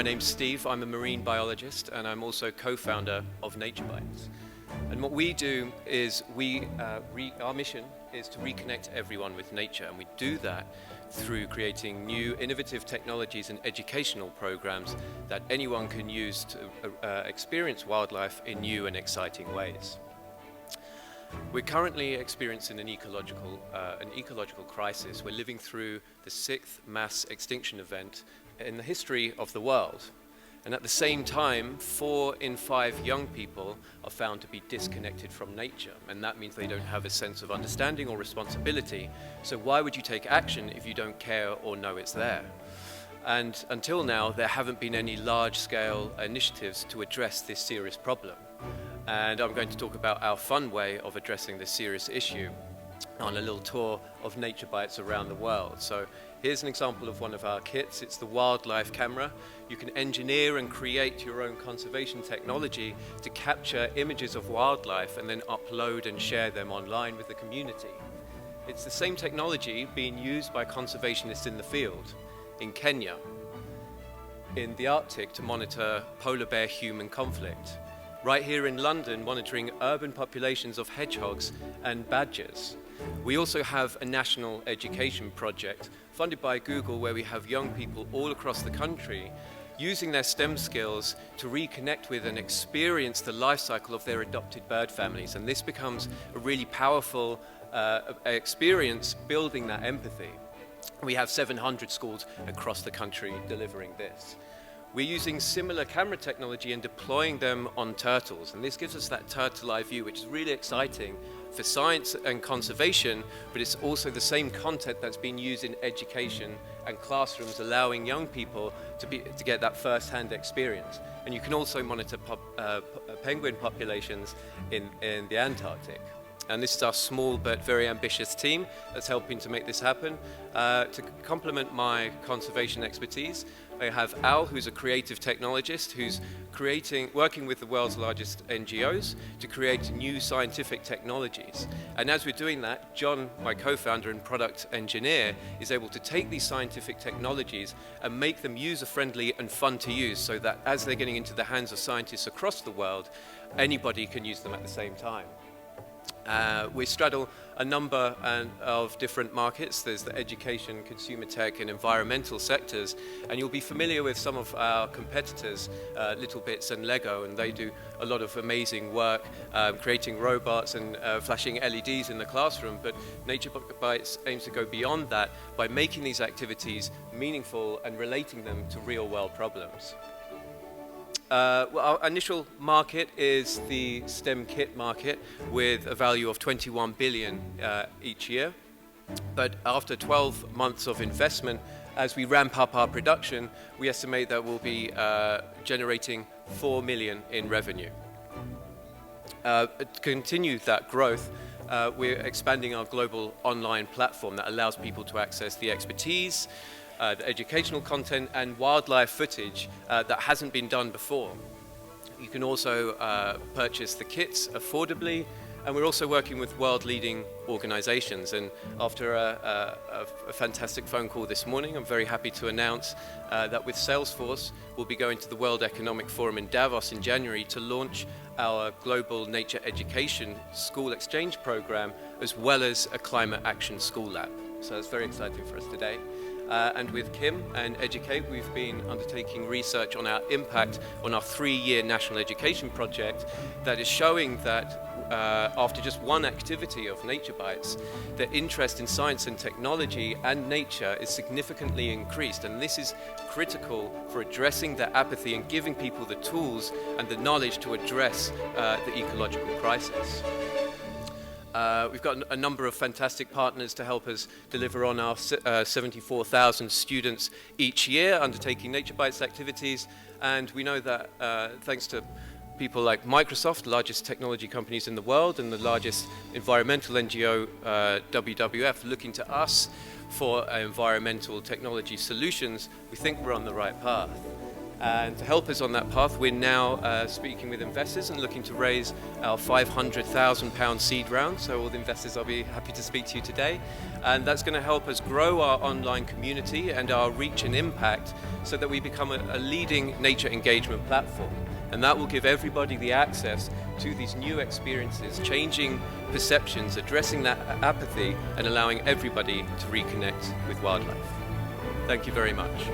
My name's Steve, I'm a marine biologist and I'm also co-founder of Naturebytes. And what we do is our mission is to reconnect everyone with nature, and we do that through creating new innovative technologies and educational programs that anyone can use to experience wildlife in new and exciting ways. We're currently experiencing an ecological crisis. We're living through the 6th mass extinction event in the history of the world. And at the same time, 4 in 5 young people are found to be disconnected from nature. And that means they don't have a sense of understanding or responsibility. So why would you take action if you don't care or know it's there? And until now, there haven't been any large-scale initiatives to address this serious problem. And I'm going to talk about our fun way of addressing this serious issue on a little tour of Naturebytes around the world. So here's an example of one of our kits. It's the wildlife camera. You can engineer and create your own conservation technology to capture images of wildlife and then upload and share them online with the community. It's the same technology being used by conservationists in the field, in Kenya, in the Arctic to monitor polar bear human conflict, right here in London monitoring urban populations of hedgehogs and badgers. We also have a national education project funded by Google where we have young people all across the country using their STEM skills to reconnect with and experience the life cycle of their adopted bird families. And this becomes a really powerful experience building that empathy. We have 700 schools across the country delivering this. We're using similar camera technology and deploying them on turtles, and this gives us that turtle eye view, which is really exciting for science and conservation, but it's also the same content that's been used in education and classrooms, allowing young people to get that first-hand experience. And you can also monitor penguin populations in the Antarctic. And this is our small but very ambitious team that's helping to make this happen. To complement my conservation expertise, I have Al, who's a creative technologist who's working with the world's largest NGOs to create new scientific technologies. And as we're doing that, John, my co-founder and product engineer, is able to take these scientific technologies and make them user-friendly and fun to use so that as they're getting into the hands of scientists across the world, anybody can use them at the same time. We straddle a number of different markets. There's the education, consumer tech and environmental sectors, and you'll be familiar with some of our competitors, Little Bits and Lego, and they do a lot of amazing work creating robots and flashing LEDs in the classroom, but Naturebytes aims to go beyond that by making these activities meaningful and relating them to real-world problems. Well, our initial market is the STEM kit market with a value of 21 billion each year. But after 12 months of investment, as we ramp up our production, we estimate that we'll be generating 4 million in revenue. To continue that growth, we're expanding our global online platform that allows people to access the expertise, the educational content and wildlife footage that hasn't been done before. You can also purchase the kits affordably, and we're also working with world-leading organizations. And after a fantastic phone call this morning, I'm very happy to announce that with Salesforce, we'll be going to the World Economic Forum in Davos in January to launch our global nature education school exchange program, as well as a climate action school lab. So it's very exciting for us today. And with Kim and Educate, we've been undertaking research on our impact on our 3-year national education project that is showing that after just one activity of Naturebytes, the interest in science and technology and nature is significantly increased. And this is critical for addressing the apathy and giving people the tools and the knowledge to address the ecological crisis. We've got a number of fantastic partners to help us deliver on our 74,000 students each year undertaking Naturebytes activities, and we know that thanks to people like Microsoft, the largest technology companies in the world, and the largest environmental NGO, WWF, looking to us for environmental technology solutions, we think we're on the right path. And to help us on that path, we're now speaking with investors and looking to raise our £500,000 seed round. So all the investors, I'll be happy to speak to you today. And that's going to help us grow our online community and our reach and impact so that we become a leading nature engagement platform. And that will give everybody the access to these new experiences, changing perceptions, addressing that apathy, and allowing everybody to reconnect with wildlife. Thank you very much.